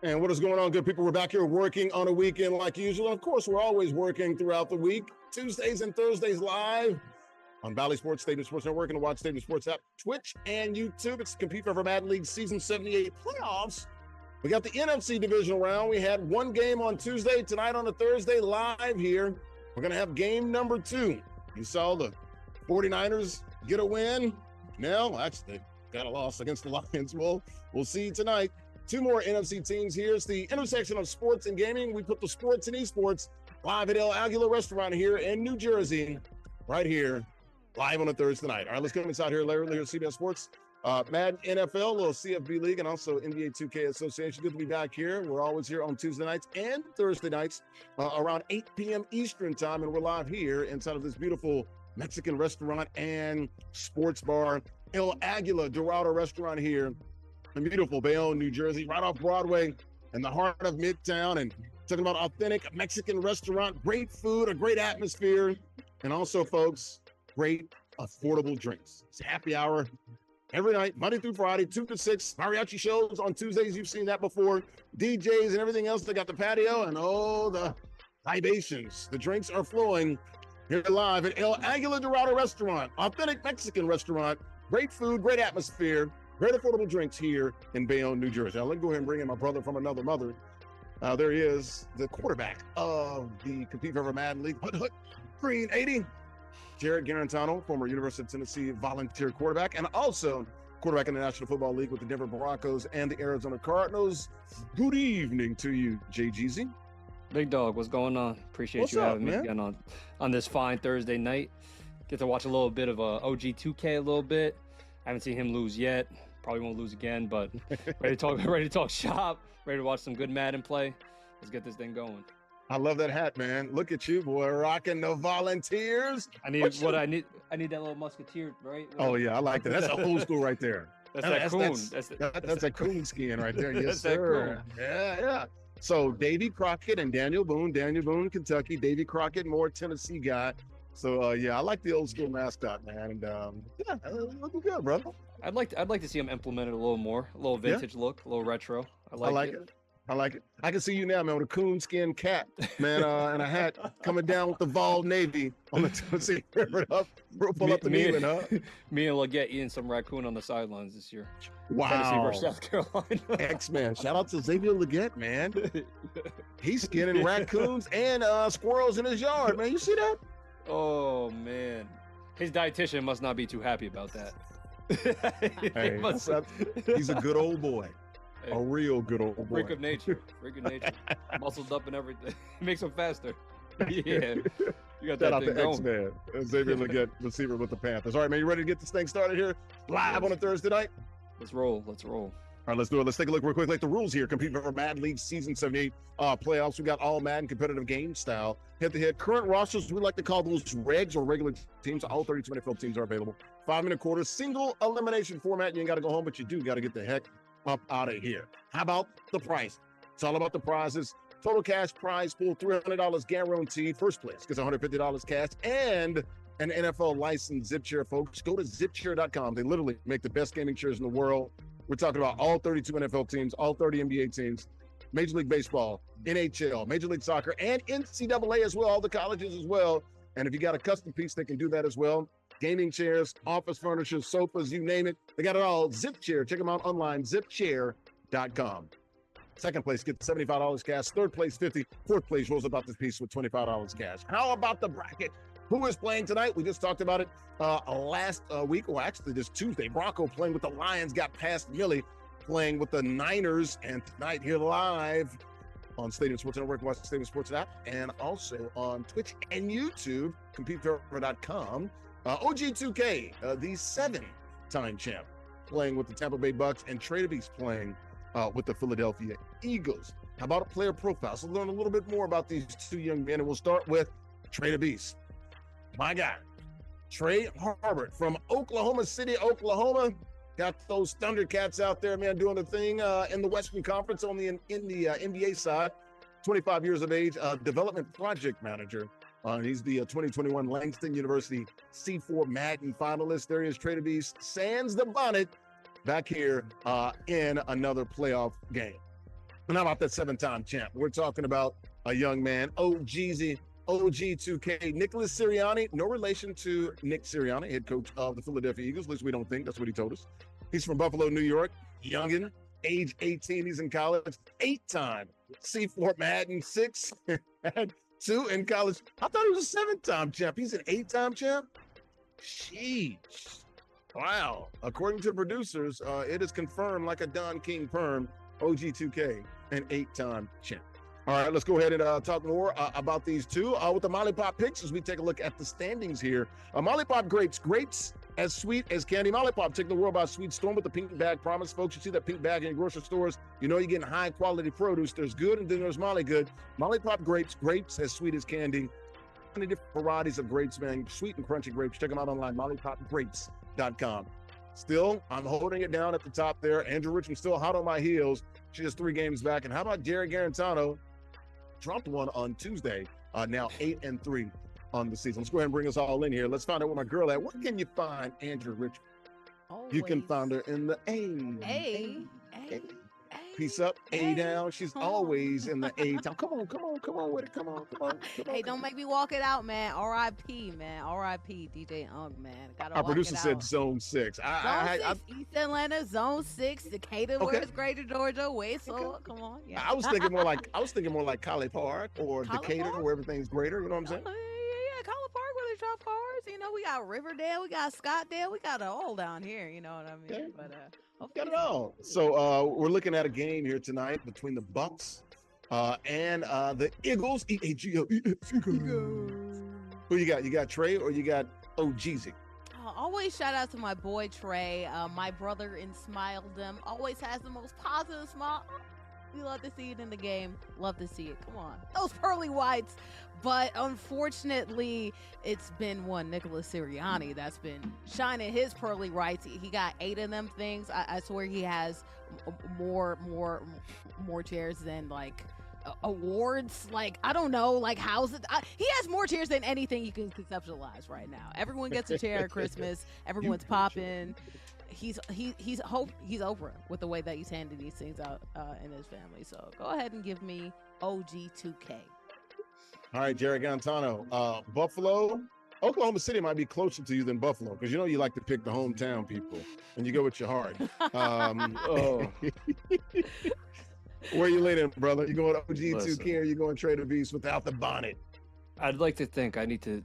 And what is going on, good people? We're back here working on a weekend like usual. Of course, we're always working throughout the week. Tuesdays and Thursdays live on Valley Sports, Stadium Sports Network, and the Watch Stadium Sports app, Twitch, and YouTube. It's the Compete for Madden League Season 78 playoffs. We got the NFC Divisional round. We had one game on Tuesday. Tonight on a Thursday, live here, we're going to have game number 2. You saw the 49ers get a win. Now, actually, they got a loss against the Lions. We'll see tonight. 2 more NFC teams here. It's the intersection of sports and gaming. We put the sports and esports live at El Aguila Restaurant here in New Jersey, right here, live on a Thursday night. All right, let's get inside here, Larry Ridley, CBS Sports. Madden NFL, a little CFB League, and also NBA 2K Association. Good to be back here. We're always here on Tuesday nights and Thursday nights around 8 p.m. Eastern time, and we're live here inside of this beautiful Mexican restaurant and sports bar, El Aguila Dorado Restaurant here in beautiful Bayonne, New Jersey, right off Broadway in the heart of Midtown, and talking about authentic Mexican restaurant, great food, a great atmosphere, and also, folks, great affordable drinks. It's happy hour every night, Monday through Friday, 2 to 6. Mariachi shows on Tuesdays. You've seen that before. DJs and everything else. They got the patio and the libations. The drinks are flowing here live at El Aguila Dorado Restaurant, authentic Mexican restaurant, great food, great atmosphere, great affordable drinks here in Bayonne, New Jersey. Now, let me go ahead and bring in my brother from another mother. There he is, the quarterback of the Compete for Madden League, Green 80. Jarrett Guarantano, former University of Tennessee volunteer quarterback, and also quarterback in the National Football League with the Denver Broncos and the Arizona Cardinals. Good evening to you, JGZ. Big dog, what's going on? Appreciate you having me again on this fine Thursday night. Get to watch a little bit of OG 2K a little bit. I haven't seen him lose yet. Probably won't lose again, but ready to talk shop, ready to watch some good Madden play. Let's get this thing going. I love that hat, man. Look at you, boy, rocking the Volunteers. I need that little musketeer, right? Oh yeah, I like that. That's a old school right there. That's a coon skin right there. Yes, sir. Yeah. So Davy Crockett and Daniel Boone, Kentucky. Davy Crockett, more Tennessee guy. So I like the old school mascot, man. And looking good, brother. I'd like to see him implemented a little more, a little vintage look, a little retro. I like it. I like it. I can see you now, man, with a coonskin cap, man, and a hat coming down with the Vol Navy on the Tennessee River. Pull up the Neiman, huh? Me and Leggett eating some raccoon on the sidelines this year. Wow. Tennessee versus South Carolina. X-Man. Shout out to Xavier Leggett, man. He's skinning raccoons and squirrels in his yard, man. You see that? Oh, man. His dietitian must not be too happy about that. He's a good old boy. Hey, a real good old boy. Freak of nature. Muscled up and everything. Makes him faster. Yeah. You got that thing going. X-Man. Xavier Leggett, receiver with the Panthers. All right, man, you ready to get this thing started here live on a Thursday night? Let's roll. All right, let's do it. Let's take a look real quick. Like the rules here, Compete for Madden League Season 78 playoffs. We got all Madden competitive game style. Head-to-head. Current rosters, we like to call those regs or regular teams. All 32 NFL teams are available. 5-minute quarters, single elimination format. You ain't got to go home, but you do got to get the heck up out of here. How about the price? It's all about the prizes. Total cash prize pool, $300 guaranteed. First place gets $150 cash and an NFL licensed zip chair, folks. Go to zipchair.com. They literally make the best gaming chairs in the world. We're talking about all 32 NFL teams, all 30 NBA teams, Major League Baseball, NHL, Major League Soccer, and NCAA as well, all the colleges as well. And if you got a custom piece, they can do that as well. Gaming chairs, office furniture, sofas, you name it. They got it all. Zip Chair. Check them out online, zipchair.com. Second place gets $75 cash. Third place, $50. Fourth place rolls about this piece with $25 cash. How about the bracket? Who is playing tonight? We just talked about it last week, or actually this Tuesday. Bronco playing with the Lions, got past Millie playing with the Niners. And tonight here live on Stadium Sports Network, watch the Stadium Sports app, and also on Twitch and YouTube, CompeteForever.com. OG2K, the 7-time champ, playing with the Tampa Bay Bucks, and Trey playing with the Philadelphia Eagles. How about a player profile? So learn a little bit more about these two young men, and we'll start with Trey. My guy, Trey Harbert from Oklahoma City, Oklahoma. Got those Thundercats out there, man, doing the thing in the Western Conference on the NBA side. 25 years of age, development project manager. He's the 2021 Langston University C4 Madden finalist. There he is, Trey Beast, sans the bonnet, back here in another playoff game. And how about that 7-time champ? We're talking about a young man, OG2K, Nicholas Sirianni, no relation to Nick Sirianni, head coach of the Philadelphia Eagles. At least we don't think. That's what he told us. He's from Buffalo, New York. Youngin, age 18. He's in college. 8-time C4 Madden 6 and 2 in college. I thought he was a 7-time champ. He's an 8-time champ? Sheesh. Wow. According to producers, it is confirmed like a Don King perm, OG2K, an 8-time champ. All right, let's go ahead and talk more about these two. With the Molly Pop picks, as we take a look at the standings here. Molly Pop grapes as sweet as candy. Molly Pop taking the world by sweet storm with the pink bag promise. Folks, you see that pink bag in grocery stores, you know you're getting high quality produce. There's good and then there's Molly good. Molly Pop grapes as sweet as candy. Many different varieties of grapes, man. Sweet and crunchy grapes. Check them out online, mollypopgrapes.com. Still, I'm holding it down at the top there. Andrea Richmond still hot on my heels. She has 3 games back. And how about Jarrett Guarantano? Dropped one on Tuesday, now 8-3 on the season. Let's go ahead and bring us all in here. Let's find out where my girl at. Where can you find Andrea Richmond? Always. You can find her in the A. Piece up, A down. She's always in the A town. Come on with it. Come on. Hey, don't make me walk it out, man. R.I.P., man. R.I.P. DJ Unk, man. Our producer said Zone 6. East Atlanta, Zone 6, Decatur, okay. Where's Greater Georgia, Wayside. Come on. Yeah. I was thinking more like Colley Park or Decatur, where everything's greater. You know what I'm saying? Yeah, Colley Park where they drop cars. You know, we got Riverdale, we got Scottdale, we got it all down here. You know what I mean? Okay. But got it all. So we're looking at a game here tonight between the Bucks and the Eagles. Eagles. Who you got? You got Trey or you got OGZ? Always shout out to my boy Trey, my brother in Smiledom. Always has the most positive smile. We love to see it in the game. Love to see it. Come on. Those pearly whites. But unfortunately, it's been Nicholas Sirianni that's been shining his pearly whites. He got 8 of them things. I swear he has more chairs than like awards. Like, I don't know, like how's it? He has more chairs than anything you can conceptualize right now. Everyone gets a chair at Christmas. Everyone's popping. He's Oprah with the way that he's handing these things out in his family. So go ahead and give me OG2K. All right, Jarrett Guarantano. Buffalo, Oklahoma City might be closer to you than Buffalo because you know you like to pick the hometown people and you go with your heart. Where you leaning, brother? You going OG2K or you going Trey the Beast without the bonnet? I'd like to think I need to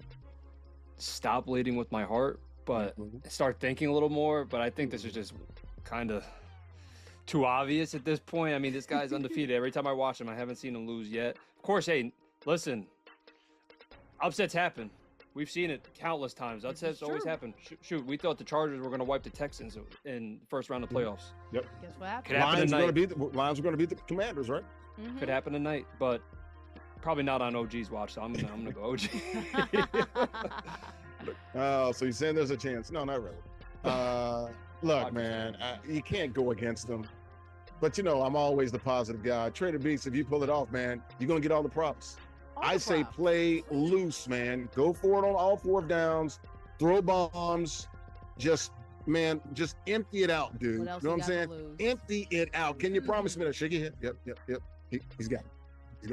stop leading with my heart, but start thinking a little more. But I think this is just kind of too obvious at this point. I mean, this guy's undefeated. Every time I watch him, I haven't seen him lose yet. Of course, hey, listen, upsets happen. We've seen it countless times. Upsets always happen. Shoot, we thought the Chargers were going to wipe the Texans in the first round of playoffs. Yep. Guess what happened? Lions were going to beat the Commanders, right? Mm-hmm. Could happen tonight, but probably not on OG's watch. So I'm gonna go OG. Oh, so you're saying there's a chance? No, not really. Look, man, you can't go against them. But you know, I'm always the positive guy. Trey the Beast, if you pull it off, man, you're gonna get all the props. I say play loose, man. Go for it on all 4 downs. Throw bombs. Just empty it out, dude. You know what I'm saying? Empty it out. Can you promise me that? Shake your head. Yep. He's got it. He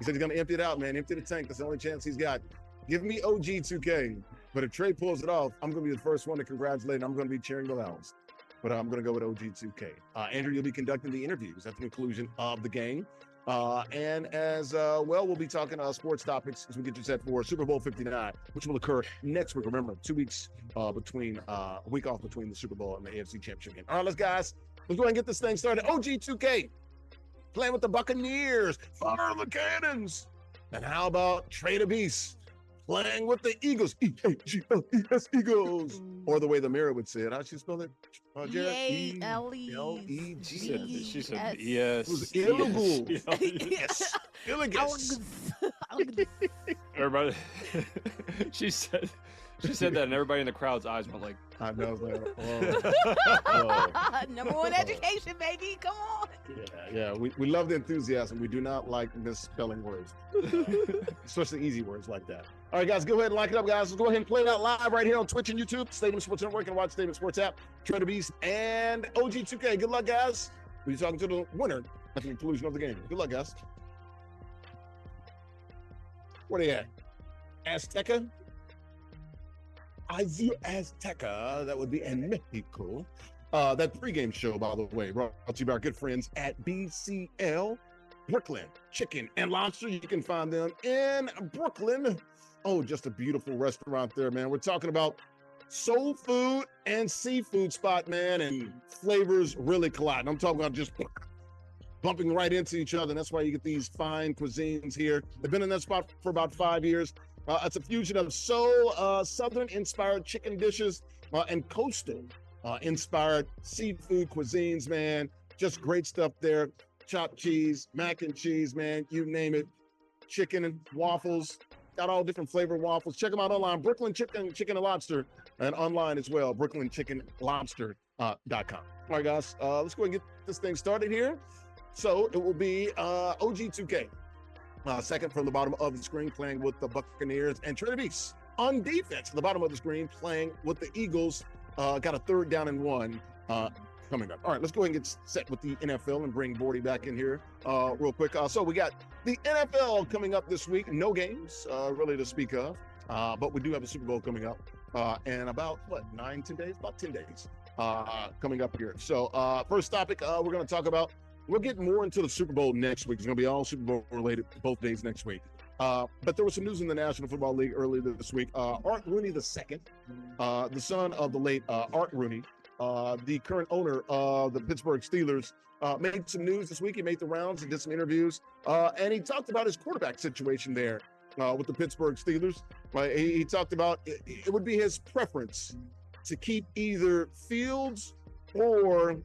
said he's going to empty it out, man. Empty the tank. That's the only chance he's got. Give me OG2K. But if Trey pulls it off, I'm going to be the first one to congratulate him. I'm going to be cheering the loudest. But I'm going to go with OG2K. Andrew, you'll be conducting the interviews at the conclusion of the game. And as well, we'll be talking sports topics as we get you set for Super Bowl 59, which will occur next week. Remember, 2 weeks a week off between the Super Bowl and the AFC Championship game. All right, let's go ahead and get this thing started. OG2K playing with the Buccaneers. Fire the cannons. And how about Trey the Beast playing with the Eagles? E-A-G-L-E-S, Eagles. Or the way the mirror would say it. How'd you spell it? E-A-L-E-G. She said yes. It was illegal. Yes. Illegals. Everybody. She said that, and everybody in the crowd's eyes went like. I know that. Number 1 education, baby. Come on. Yeah. We love the enthusiasm. We do not like misspelling words, especially easy words like that. All right, guys, go ahead and like it up, guys. Let's go ahead and play it out live right here on Twitch and YouTube. Stadium Sports Network and watch Stadium Sports app. Trey the Beast and OG2K. Good luck, guys. We'll be talking to the winner at the conclusion of the game. Good luck, guys. Where they at? Azteca? Azteca. That would be in Mexico. That pregame show, by the way, brought to you by our good friends at BCL Brooklyn Chicken and Lobster. You can find them in Brooklyn. Oh, just a beautiful restaurant there, man. We're talking about soul food and seafood spot, man, and flavors really collide. I'm talking about just bumping right into each other. And that's why you get these fine cuisines here. They've been in that spot for about 5 years. It's a fusion of soul, Southern-inspired chicken dishes and coastal inspired seafood cuisines, man. Just great stuff there. Chopped cheese, mac and cheese, man. You name it. Chicken and waffles. Got all different flavor waffles. Check them out online. Brooklyn Chicken and Lobster. And online as well. BrooklynChickenLobster.com. All right, guys. Let's go and get this thing started here. So it will be OG2K. Second from the bottom of the screen, playing with the Buccaneers. And Trey on defense, the bottom of the screen, playing with the Eagles. Got a 3rd down and 1 coming up. All right, let's go ahead and get set with the NFL and bring Bordy back in here real quick. So we got the NFL coming up this week. No games really to speak of, but we do have a Super Bowl coming up in about, 10 days? About 10 days coming up here. So first topic we're going to talk about, we'll get more into the Super Bowl next week. It's going to be all Super Bowl related both days next week. But there was some news in the National Football League earlier this week. Art Rooney II, the son of the late Art Rooney, the current owner of the Pittsburgh Steelers, made some news this week. He made the rounds and did some interviews, and he talked about his quarterback situation there with the Pittsburgh Steelers. He talked about it would be his preference to keep either Fields or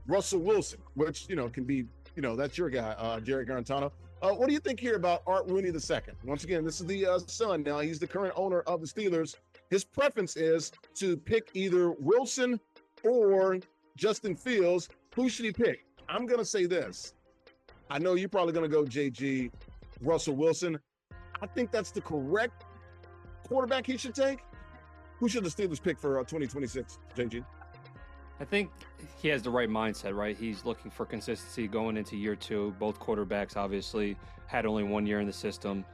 Russell Wilson, which, can be, that's your guy, Jarrett Guarantano. What do you think here about Art Rooney II? Once again, this is the son. Now, he's the current owner of the Steelers. His preference is to pick either Wilson or Justin Fields. Who should he pick? I'm going to say this. I know you're probably going to go JG, Russell Wilson. I think that's the correct quarterback he should take. Who should the Steelers pick for 2026, JG? I think he has the right mindset, right? He's looking for consistency going into year 2. Both quarterbacks obviously had only 1 year in the system.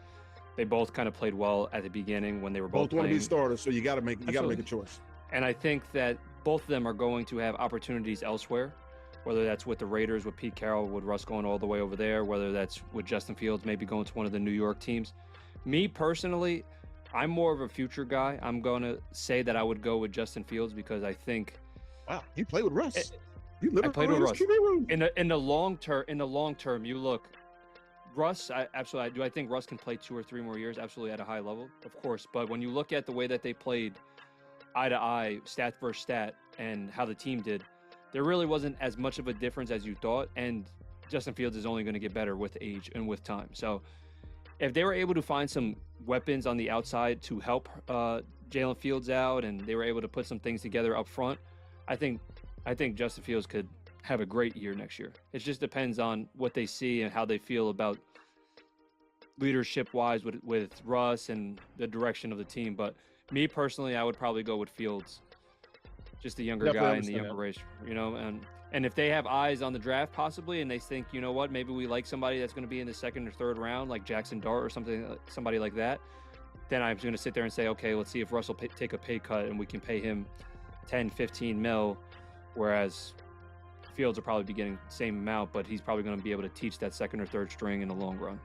They both kind of played well at the beginning when they were both want to be starters, so you got to make a choice. And I think that both of them are going to have opportunities elsewhere, whether that's with the Raiders, with Pete Carroll, with Russ going all the way over there, whether that's with Justin Fields maybe going to one of the New York teams. Me personally, I'm more of a future guy. I'm going to say that I would go with Justin Fields because I think. Wow, you play with Russ. I played with Russ. In the long term, you look. Russ, I think Russ can play 2 or 3 more years, absolutely at a high level, of course. But when you look at the way that they played, eye to eye, stat versus stat, and how the team did, there really wasn't as much of a difference as you thought. And Justin Fields is only going to get better with age and with time. So, if they were able to find some weapons on the outside to help Jalen Fields out, and they were able to put some things together up front, I think Justin Fields could have a great year next year. It just depends on what they see and how they feel about leadership-wise with Russ and the direction of the team. But me personally, I would probably go with Fields, just the younger guy in the younger race, And if they have eyes on the draft possibly, and they think, you know what, maybe we like somebody that's going to be in the 2nd or 3rd round, like Jackson Dart or somebody like that, then I'm going to sit there and say, okay, let's see if Russ will take a pay cut and we can pay him 10, 15 mil, whereas Fields will probably be getting the same amount, but he's probably going to be able to teach that 2nd or 3rd string in the long run.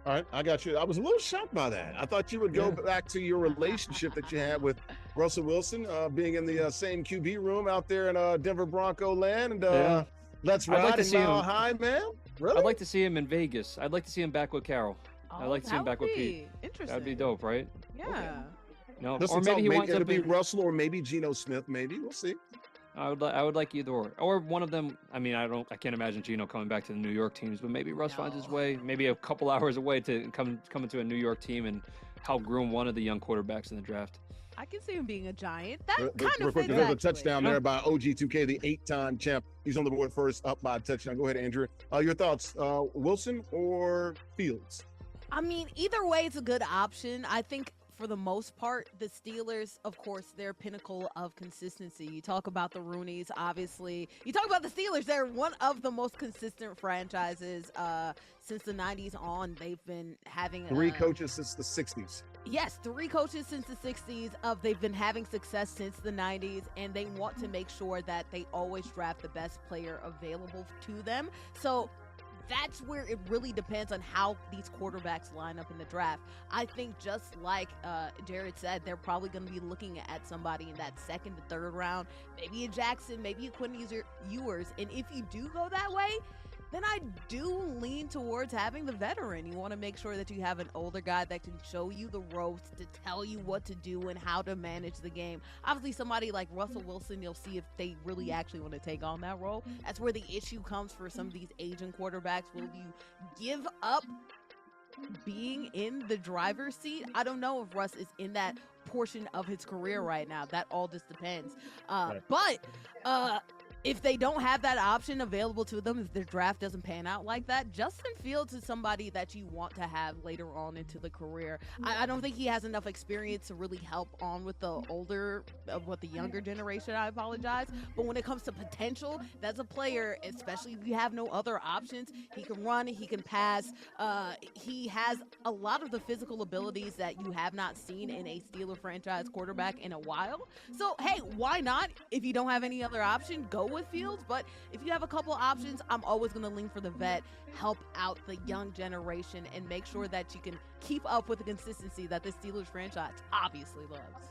All right, I got you. I was a little shocked by that. I thought you would go back to your relationship that you had with Russell Wilson, being in the same QB room out there in Denver Bronco land, and let's ride in Mile High, man. Really? I'd like to see him in Vegas. I'd like to see him back with Carroll. I'd like to see him back with Pete. Interesting. That'd be dope, right? Yeah. Okay. No, or maybe he wants to be Russell, or maybe Geno Smith. Maybe we'll see. I would like either or one of them. I mean, I can't imagine Geno coming back to the New York teams, but maybe Russ finds his way, maybe a couple hours away to come into a New York team and help groom one of the young quarterbacks in the draft. I can see him being a Giant. That kind of fits. There's a touchdown there by OG2K, the 8-time champ. He's on the board first, up by a touchdown. Go ahead, Andrea. Your thoughts, Wilson or Fields? I mean, either way, it's a good option. I think for the most part, the Steelers, of course, they're pinnacle of consistency. You talk about the Rooneys, obviously. You talk about the Steelers, they're one of the most consistent franchises since the 90s on. They've been having 3 coaches since the 60s. Yes, 3 coaches since the 60s. They've been having success since the 90s, and they want to make sure that they always draft the best player available to them. So that's where it really depends on how these quarterbacks line up in the draft. I think just like Jarrett said, they're probably going to be looking at somebody in that 2nd to 3rd round, maybe a Jackson, maybe a Quinn Ewers. And if you do go that way, then I do lean towards having the veteran. You want to make sure that you have an older guy that can show you the ropes, to tell you what to do and how to manage the game. Obviously, somebody like Russell Wilson, you'll see if they really actually want to take on that role. That's where the issue comes for some of these aging quarterbacks. Will you give up being in the driver's seat? I don't know if Russ is in that portion of his career right now. That all just depends. But if they don't have that option available to them, if their draft doesn't pan out like that, Justin Fields is somebody that you want to have later on into the career. I don't think he has enough experience to really help on with the younger generation, I apologize. But when it comes to potential, that's a player, especially if you have no other options. He can run, he can pass. He has a lot of the physical abilities that you have not seen in a Steeler franchise quarterback in a while. So, hey, why not? If you don't have any other option, go with Fields. But if you have a couple options, I'm always going to lean for the vet, help out the young generation, and make sure that you can keep up with the consistency that the Steelers franchise obviously loves.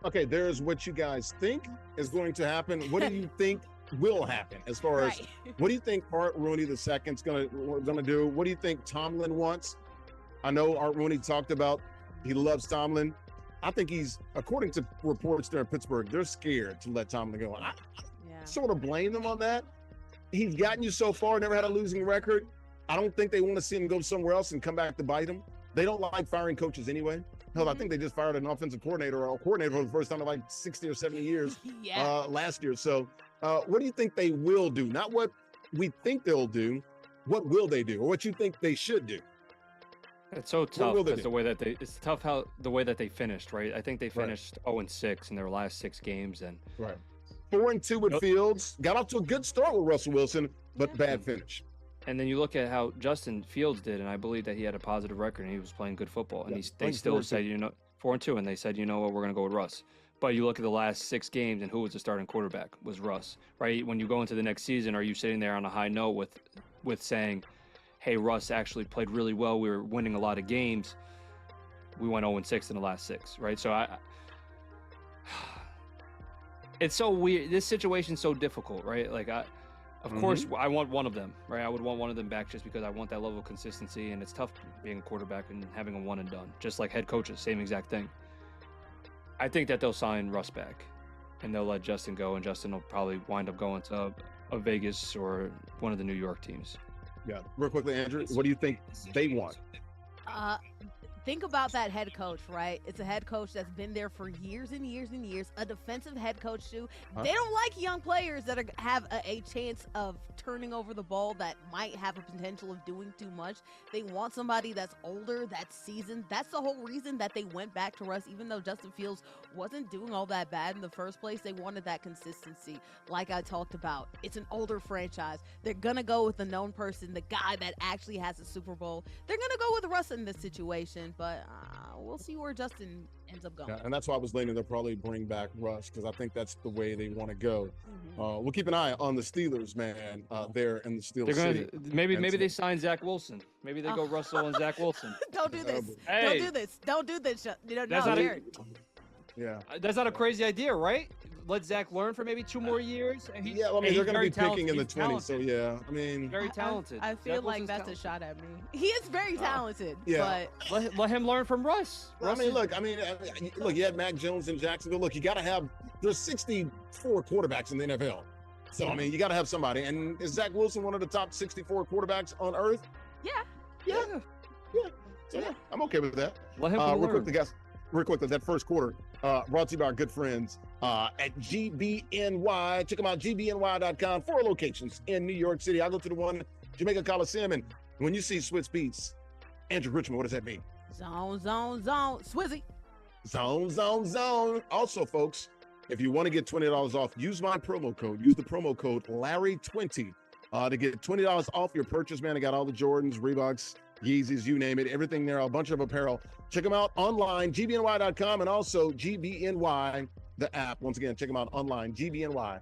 Okay, there's what you guys think is going to happen. What do you think will happen as far as what do you think Art Rooney II is gonna do? What do you think Tomlin wants? I know Art Rooney talked about he loves Tomlin. I think he's, according to reports there in Pittsburgh, they're scared to let Tomlin go. I sort of blame them on that. He's gotten you so far, never had a losing record. I don't think they want to see him go somewhere else and come back to bite him. They don't like firing coaches anyway. Hell, I think they just fired an offensive coordinator or a coordinator for the first time in like 60 or 70 years last year. So what do you think they will do? Not what we think they'll do. What will they do? Or what you think they should do? It's so tough because it's tough how the way that they finished, right? I think they finished 0-6 in their last 6 games, and 4-2 with Fields. Got off to a good start with Russell Wilson, but bad finish. And then you look at how Justin Fields did, and I believe that he had a positive record and he was playing good football. And they still said, 4-2, and they said, you know what, we're going to go with Russ. But you look at the last 6 games, and who was the starting quarterback? Was Russ, right? When you go into the next season, are you sitting there on a high note with saying, hey, Russ actually played really well, we were winning a lot of games, we went 0-6 in the last 6, right? So it's so weird. This situation's so difficult, right? Like, of course, I want one of them, right? I would want one of them back just because I want that level of consistency, and it's tough being a quarterback and having a one and done, just like head coaches, same exact thing. I think that they'll sign Russ back, and they'll let Justin go, and Justin will probably wind up going to a Vegas or one of the New York teams. Yeah. Real quickly, Andrew, what do you think they want? Think about that head coach, right? It's a head coach that's been there for years and years and years, a defensive head coach too. They don't like young players that have a chance of turning over the ball, that might have a potential of doing too much. They want somebody that's older, that's seasoned. That's the whole reason that they went back to Russ, even though Justin Fields wasn't doing all that bad in the first place. They wanted that consistency. Like I talked about, it's an older franchise. They're going to go with the known person, the guy that actually has a Super Bowl. They're going to go with Russ in this situation, but we'll see where Justin ends up going. Yeah, and that's why I was leaning they'll probably bring back Russ, because I think that's the way they want to go. We'll keep an eye on the Steelers, man, there in the Steelers City. Maybe they sign Zach Wilson. Maybe they go Russell and Zach Wilson. Don't do this. Hey. Don't do this. Don't do this. That's not a crazy idea, right? Let Zach learn for maybe 2 more years. I mean, they're going to be picking in the 20s, so yeah. I mean, very talented. I feel Zach like that's a shot at me. He is very talented, yeah. but let him learn from Russ. I mean, look, you had Mac Jones in Jacksonville. Look, you got to have. There's 64 quarterbacks in the NFL, so I mean, you got to have somebody. And is Zach Wilson one of the top 64 quarterbacks on earth? Yeah. So yeah, I'm okay with that. Let him learn. Real quickly, that first quarter brought to you by our good friends at GBNY. Check them out, gbny.com. 4 locations in New York City. I go to the one Jamaica Coliseum, and when you see Swiss Beats, Andrew Richmond, what does that mean? Zone. Swizzy. Zone. Also, folks, if you want to get $20 off, use my promo code. Use the promo code Larry20 to get $20 off your purchase, man. I got all the Jordans, Reeboks, Yeezys, you name it, everything there, a bunch of apparel. Check them out online, gbny.com, and also GBNY, the app. Once again, check them out online, gbny.com.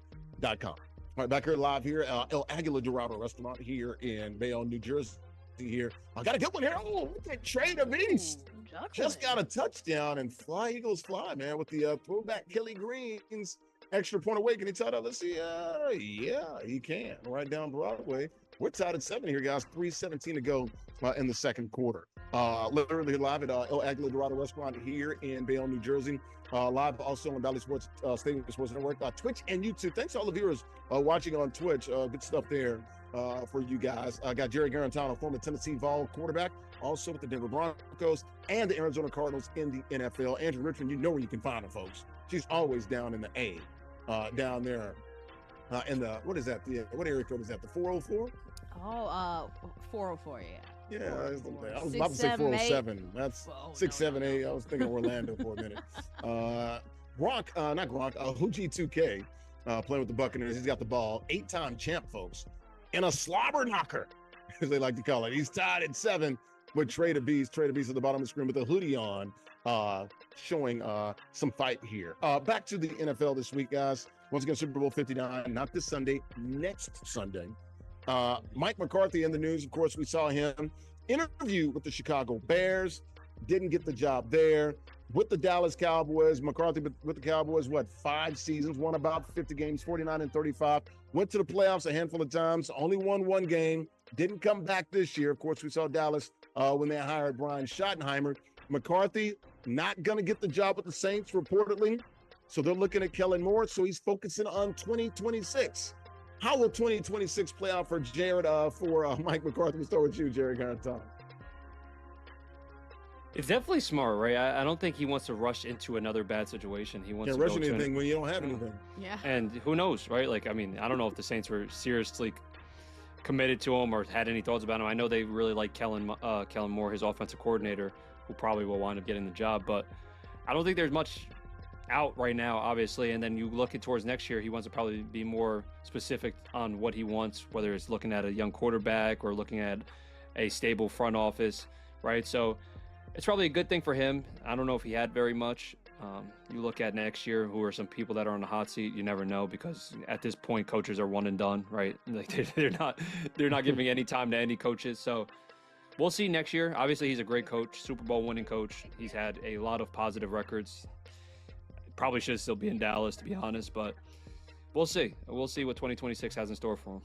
All right, back here live here, El Aguila Dorado Restaurant here in Bayonne, New Jersey. Here, I got a good one here. Oh, look at Trey the Beast. Just got a touchdown, and Fly Eagles fly, man, with the throwback Kelly Green's extra point away. Can he tie that? Let's see. Yeah, he can. Right down Broadway. We're tied at 7 here, guys. 3:17 to go in the second quarter. Literally live at El Aguila Dorado Restaurant here in Bayonne, New Jersey. Live also on Valley Sports Stadium Sports Network, Twitch and YouTube. Thanks to all the viewers watching on Twitch. Good stuff there for you guys. I got Jarrett Guarantano, former Tennessee Vol quarterback, also with the Denver Broncos and the Arizona Cardinals in the NFL. Andrea Richmond, you know where you can find her, folks. She's always down in the A, down there in the, what is that? What area code is that? The 404? 404, yeah. Yeah, I was about to say 407. That's 678. I was thinking Orlando for a minute. Hoogie 2K playing with the Buccaneers. He's got the ball. 8-time champ, folks. And a slobber knocker, as they like to call it. He's tied at 7 with Trey the Beast. Trey the Beast at the bottom of the screen with a hoodie on, showing some fight here. Back to the NFL this week, guys. Once again, Super Bowl 59, not this Sunday, next Sunday. Mike McCarthy in the news. Of course, we saw him interview with the Chicago Bears. Didn't get the job there. With the Dallas Cowboys, McCarthy with the Cowboys, 5 seasons, won about 50 games, 49-35. Went to the playoffs a handful of times, only won 1 game. Didn't come back this year. Of course, we saw Dallas when they hired Brian Schottenheimer. McCarthy not going to get the job with the Saints, reportedly. So they're looking at Kellen Moore. So he's focusing on 2026. How will 2026 play out for Jarrett, for Mike McCarthy? We'll start with you, Jarrett Guarantano. It's definitely smart, right? I don't think he wants to rush into another bad situation. He wants to rush anything when you don't have anything. Yeah. And who knows, right? Like, I mean, I don't know if the Saints were seriously committed to him or had any thoughts about him. I know they really like Kellen Moore, his offensive coordinator, who probably will wind up getting the job. But I don't think there's much out right now, obviously. And then you look at towards next year, he wants to probably be more specific on what he wants, whether it's looking at a young quarterback or looking at a stable front office, right? So it's probably a good thing for him. I don't know if he had very much. You look at next year, who are some people that are on the hot seat. You never know, because at this point, coaches are one and done, right? Like they're not giving any time to any coaches. So we'll see next year. Obviously, he's a great coach, Super Bowl winning coach. He's had a lot of positive records. Probably should still be in Dallas, to be honest, but we'll see. We'll see what 2026 has in store for him.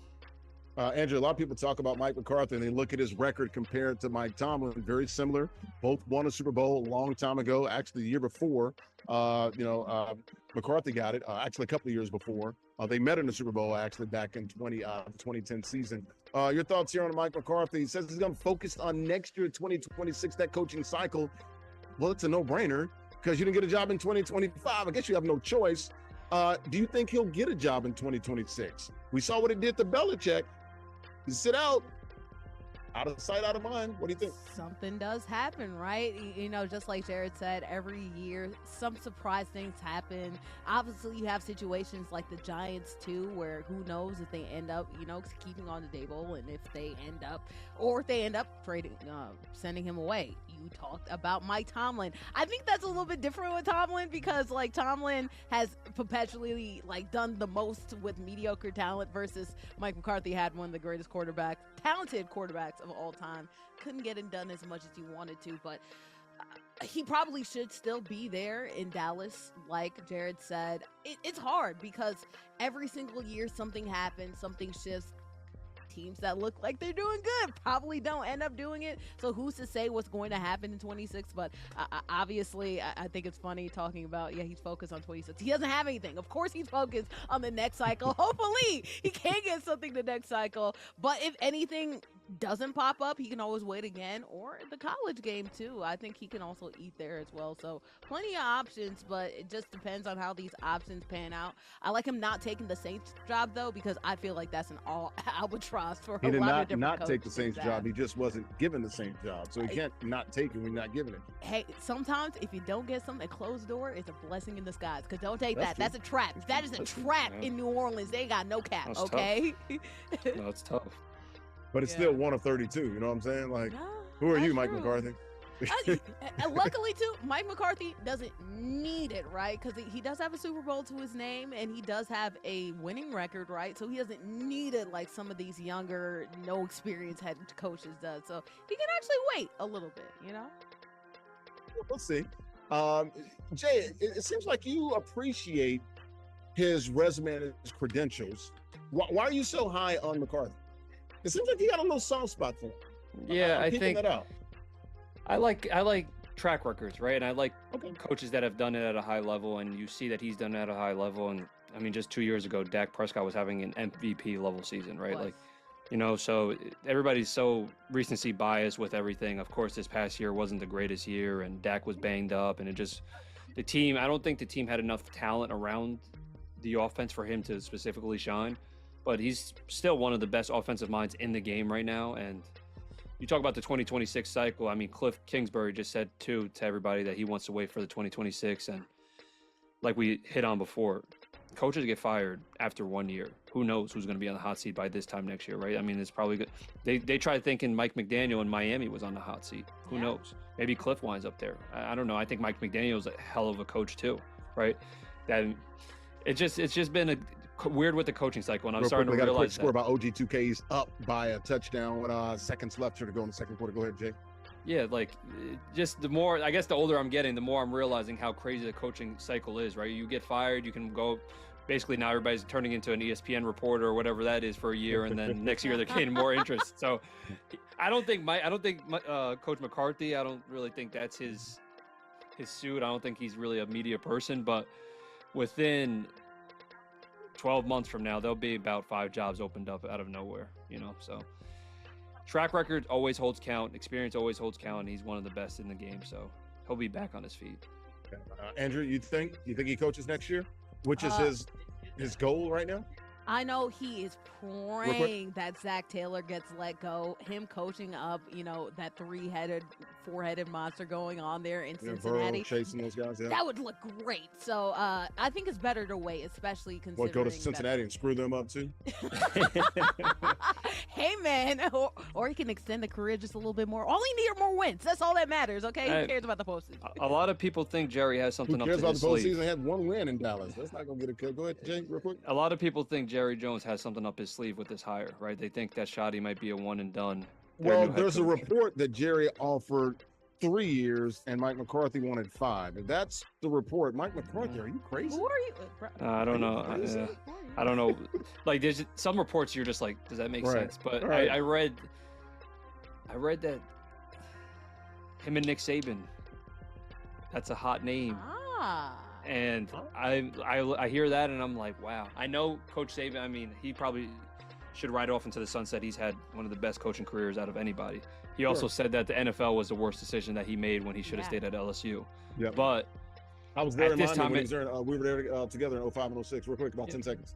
Andrea, a lot of people talk about Mike McCarthy and they look at his record compared to Mike Tomlin. Very similar. Both won a Super Bowl a long time ago. Actually, the year before, McCarthy got it. Actually, a couple of years before. They met in the Super Bowl, actually, back in 2010 season. Your thoughts here on Mike McCarthy? He says he's going to focus on next year, 2026, that coaching cycle. Well, it's a no-brainer because you didn't get a job in 2025. I guess you have no choice. Do you think he'll get a job in 2026? We saw what it did to Belichick. You sit out of sight, out of mind. What do you think? Something does happen, right? You know, just like Jared said, every year some surprise things happen. Obviously, you have situations like the Giants too, where who knows if they end up, keeping on the table, and if they end up trading, sending him away. You talked about Mike Tomlin. I think that's a little bit different with Tomlin because, like, Tomlin has perpetually, done the most with mediocre talent versus Mike McCarthy had one of the greatest talented quarterbacks of all time. Couldn't get it done as much as he wanted to, but he probably should still be there in Dallas. Like Jared said, it's hard because every single year something happens, something shifts. Teams that look like they're doing good probably don't end up doing it. So who's to say what's going to happen in 26? But obviously, I think it's funny talking about, he's focused on 26. He doesn't have anything. Of course, he's focused on the next cycle. Hopefully, he can get something the next cycle. But if anything, doesn't pop up, he can always wait again, or the college game too. I think he can also eat there as well. So plenty of options, but it just depends on how these options pan out. I like him not taking the Saints job though, because I feel like that's an all albatross for a lot of different not coaches. Take the Saints job. He just wasn't given the Saints job, so he can't not take it when you're not giving it. Hey, sometimes if you don't get something, a closed door is a blessing in disguise. Because don't take that. That's a trap. That is a trap in New Orleans. They ain't got no cap. That's okay. No, it's tough. But it's still 1 of 32. You know what I'm saying? Like, who are you, Mike McCarthy? Luckily, too, Mike McCarthy doesn't need it, right? Because he does have a Super Bowl to his name, and he does have a winning record, right? So he doesn't need it like some of these younger, no experience head coaches does. So he can actually wait a little bit, you know? We'll see. Jay, it seems like you appreciate his resume and his credentials. Why are you so high on McCarthy? It seems like you got a little soft spot for him. Yeah, I think that out. I like track records, right? And I like coaches that have done it at a high level, and you see that he's done it at a high level. And I mean, just 2 years ago, Dak Prescott was having an MVP level season, right? Like, you know, so everybody's so recency biased with everything. Of course, this past year wasn't the greatest year, and Dak was banged up, and the team, I don't think the team had enough talent around the offense for him to specifically shine. But he's still one of the best offensive minds in the game right now. And you talk about the 2026 cycle. I mean, Cliff Kingsbury just said, to everybody that he wants to wait for the 2026. And like we hit on before, coaches get fired after 1 year. Who knows who's going to be on the hot seat by this time next year, right? I mean, it's probably good. They tried thinking Mike McDaniel in Miami was on the hot seat. Who knows? Maybe Cliff winds up there. I don't know. I think Mike McDaniel's a hell of a coach too, right? That it's just been a weird with the coaching cycle, and I'm starting to realize score about OG2K's up by a touchdown with seconds left to go in the second quarter. Go ahead, Jay. Yeah, like just the more, I guess the older I'm getting, the more I'm realizing how crazy the coaching cycle is, right? You get fired, you can go, basically now everybody's turning into an ESPN reporter or whatever that is for a year, and then next year they're gaining more interest. So I don't think Coach McCarthy, I don't really think that's his suit. I don't think he's really a media person, but within 12 months from now, there'll be about 5 jobs opened up out of nowhere, you know? So track record always holds count. Experience always holds count. And he's one of the best in the game. So he'll be back on his feet. Andrew, you think he coaches next year, which is his goal right now? I know he is praying that Zach Taylor gets let go. Him coaching up, you know, that 4-headed monster going on there in Cincinnati. Burrow chasing those guys, that would look great. So I think it's better to wait, especially considering. Go to Cincinnati and screw them up too? Hey, man. Or he can extend the career just a little bit more. All he needs are more wins. That's all that matters, okay? Who cares about the postseason? A lot of people think Jerry has something up his sleeve. Who cares about the postseason? They had 1 win in Dallas. That's not going to get a cut. Go ahead, Jay, real quick. A lot of people think Jerry Jones has something up his sleeve with this hire, right? They think that Shoddy might be a one and done. Well, there's a report that Jerry offered 3 years and Mike McCarthy wanted 5. And that's the report. Mike McCarthy, are you crazy? Who are you? I don't know. I don't know. Like, there's some reports you're just like, does that make sense? But I read that him and Nick Saban, that's a hot name. And I hear that and I'm like, wow. I know Coach Saban, I mean, he probably should ride off into the sunset. He's had one of the best coaching careers out of anybody. He also said that the NFL was the worst decision that he made when he should have stayed at LSU. Yeah. But I was there at this time. We were there together in 05 and 06. Real quick, about 10 seconds.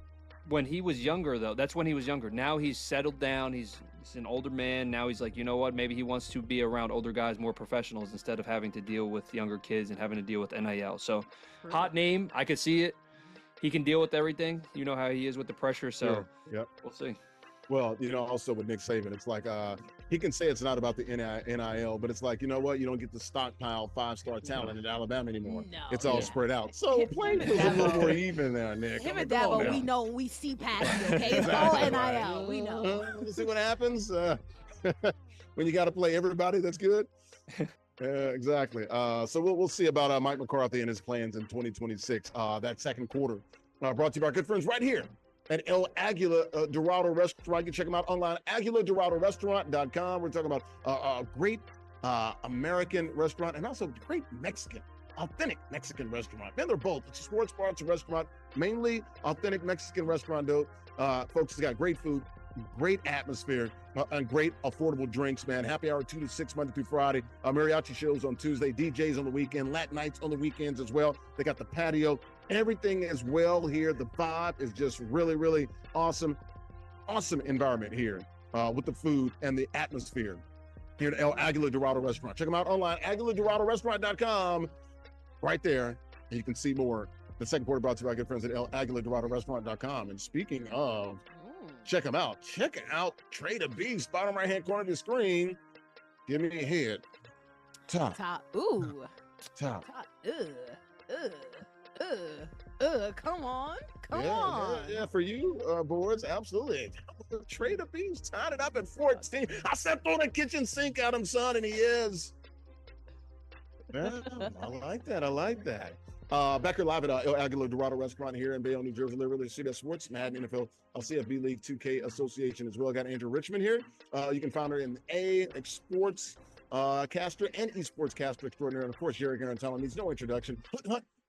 When he was younger, though, that's when he was younger. Now he's settled down. He's an older man. Now he's like, you know what? Maybe he wants to be around older guys, more professionals, instead of having to deal with younger kids and having to deal with NIL. So, hot name. I could see it. He can deal with everything. You know how he is with the pressure. So, we'll see. Well, you know, also with Nick Saban, it's like he can say it's not about the NIL, but it's like, you know what? You don't get to stockpile 5-star talent in Alabama anymore. No. It's all spread out. So playing feels a little more even there, Nick. Him and Dabo, we know, we see past you, okay? It's all NIL. We know. You see what happens when you got to play everybody that's good? Exactly. So we'll see about Mike McCarthy and his plans in 2026, that second quarter. Brought to you by our good friends right here at El Aguila Dorado Restaurant. You can check them out online, AguilaDoradoRestaurant.com. We're talking about a great American restaurant and also great Mexican, authentic Mexican restaurant. Man, they're both. It's a sports bar, it's a restaurant, mainly authentic Mexican restaurant, though. Folks, it's got great food, great atmosphere, and great affordable drinks, man. Happy hour 2 to 6 Monday through Friday. Mariachi shows on Tuesday, DJs on the weekend, Latin nights on the weekends as well. They got the patio. Everything is well here. The vibe is just really, really awesome. Awesome environment here with the food and the atmosphere here at El Aguila Dorado Restaurant. Check them out online, AguilaDoradoRestaurant.com. Right there, and you can see more. The second quarter brought to you by our good friends at El Aguila DoradoRestaurant.com. And speaking of, check them out. Check out Trey the Beast, bottom right-hand corner of the screen. Give me a head. Top. Ooh. Top. Come on. Come on. Yeah, for you, boards, absolutely. Trey the Beast tied it up at 14. I said throw the kitchen sink at him, son, and he is. Yeah, I like that. Back here live at El Aguila Dorado Restaurant here in Bayonne, New Jersey. Literally CBS Sports, Madden, NFL, CFB League, 2K Association as well. Got Andrea Richmond here. You can find her in Sports caster and esports caster extraordinary. And of course, Jarrett Guarantano needs no introduction.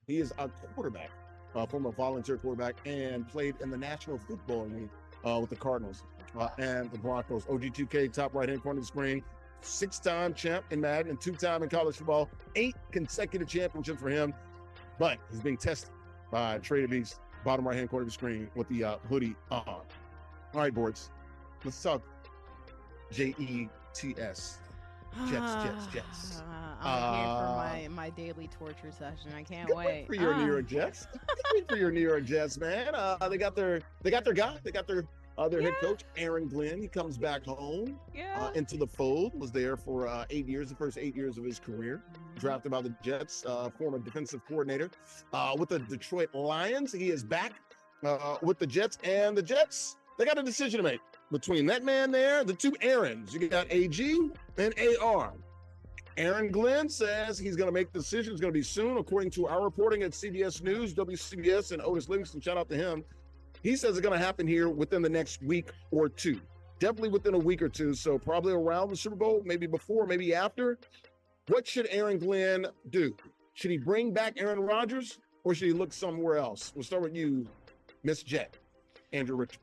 He is a quarterback, former volunteer quarterback, and played in the National Football League with the Cardinals and the Broncos. OG2K, top right-hand corner of the screen. 6-time champ in Madden and 2-time in college football. 8 consecutive championships for him. But he's being tested by Trey the Beast, bottom right-hand corner of the screen with the hoodie on. All right, boards. Let's talk JETS. Jets. I'm here for my daily torture session. I can't wait. For your New York Jets. Good for your New York Jets, man. They got their guy. They got their head coach, Aaron Glenn. He comes back home into the fold. Was there for 8 years, the first 8 years of his career. Drafted by the Jets, former defensive coordinator with the Detroit Lions. He is back with the Jets, and the Jets, they got a decision to make between that man there, the two Aarons. You got AG and AR. Aaron Glenn says he's going to make the decision. It's going to be soon, according to our reporting at CBS News, WCBS, and Otis Livingston. Shout out to him. He says it's going to happen here within the next week or two. Definitely within a week or two. So probably around the Super Bowl, maybe before, maybe after. What should Aaron Glenn do? Should he bring back Aaron Rodgers or should he look somewhere else? We'll start with you, Miss Jet, Andrea Richmond.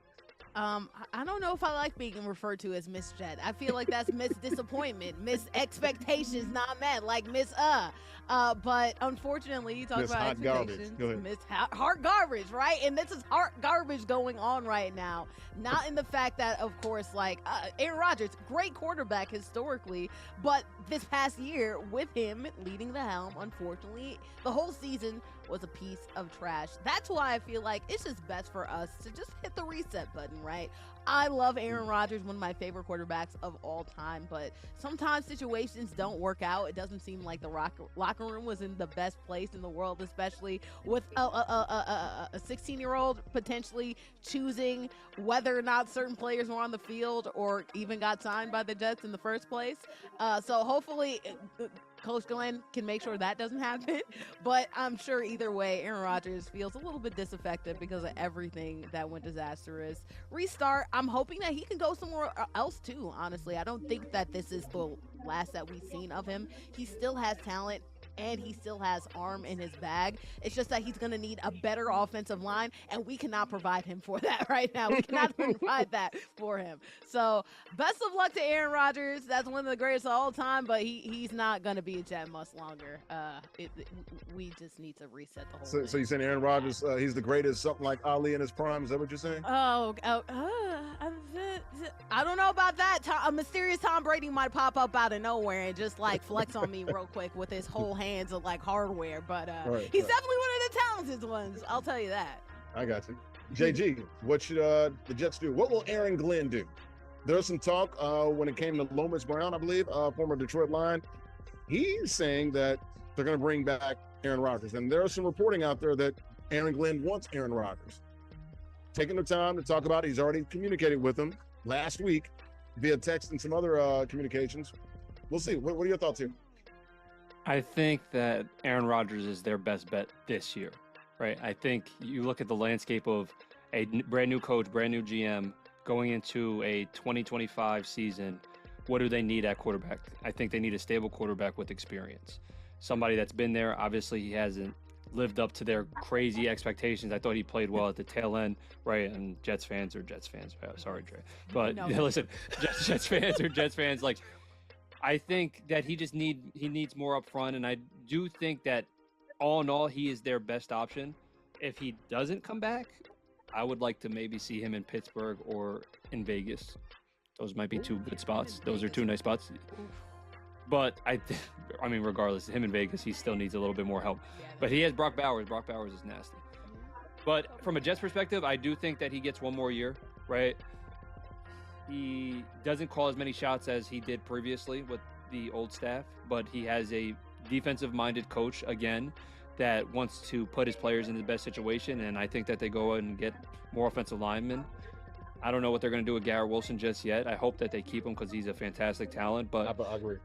I don't know if I like being referred to as Miss Jet. I feel like that's Miss Disappointment, Miss Expectations not met, like Miss but unfortunately, you talk Miss about Hot expectations, Garbage. Miss Hot Garbage, right? And this is hot garbage going on right now. Not in the fact that, of course, like Aaron Rodgers, great quarterback historically, but this past year with him leading the helm, unfortunately, the whole season was a piece of trash. That's why I feel like it's just best for us to just hit the reset button, right? I love Aaron Rodgers, one of my favorite quarterbacks of all time, but sometimes situations don't work out. It doesn't seem like the locker room was in the best place in the world, especially with a 16-year-old potentially choosing whether or not certain players were on the field or even got signed by the Jets in the first place. So hopefully Coach Glenn can make sure that doesn't happen, but I'm sure either way, Aaron Rodgers feels a little bit disaffected because of everything that went disastrous. Restart. I'm hoping that he can go somewhere else too, honestly. I don't think that this is the last that we've seen of him. He still has talent and he still has arm in his bag. It's just that he's going to need a better offensive line, and we cannot provide him for that right now. We cannot provide that for him. So best of luck to Aaron Rodgers. That's one of the greatest of all time, but he's not going to be a Jet much longer. We just need to reset the whole thing. So you're saying Aaron Rodgers, he's the greatest, something like Ali in his prime? Is that what you're saying? I don't know about that. A mysterious Tom Brady might pop up out of nowhere and just like flex on me real quick with his whole hands of like hardware. But he's definitely one of the talented ones. I'll tell you that. I got you. JG, what should the Jets do? What will Aaron Glenn do? There's some talk when it came to Lomas Brown, I believe, former Detroit Lion. He's saying that they're going to bring back Aaron Rodgers. And there's some reporting out there that Aaron Glenn wants Aaron Rodgers. Taking the time to talk about it. He's already communicated with him last week via text and some other communications. We'll see. What are your thoughts here? I think that Aaron Rodgers is their best bet this year, right? I think you look at the landscape of a brand new coach, brand new GM going into a 2025 season. What do they need at quarterback? I think they need a stable quarterback with experience. Somebody that's been there. Obviously, he hasn't lived up to their crazy expectations. I thought he played well at the tail end, right? And Jets fans are Jets fans. Sorry, Trey. But listen, Jets fans are Jets fans. Like, I think that he needs more up front, and I do think that all in all, he is their best option. If he doesn't come back, I would like to maybe see him in Pittsburgh or in Vegas. Those might be two good spots. Those are two nice spots. But I mean, regardless, him in Vegas, he still needs a little bit more help. But he has Brock Bowers. Brock Bowers is nasty. But from a Jets perspective, I do think that he gets one more year, right? He doesn't call as many shots as he did previously with the old staff, but he has a defensive-minded coach, again, that wants to put his players in the best situation, and I think that they go and get more offensive linemen. I don't know what they're going to do with Garrett Wilson just yet. I hope that they keep him because he's a fantastic talent, but I agree.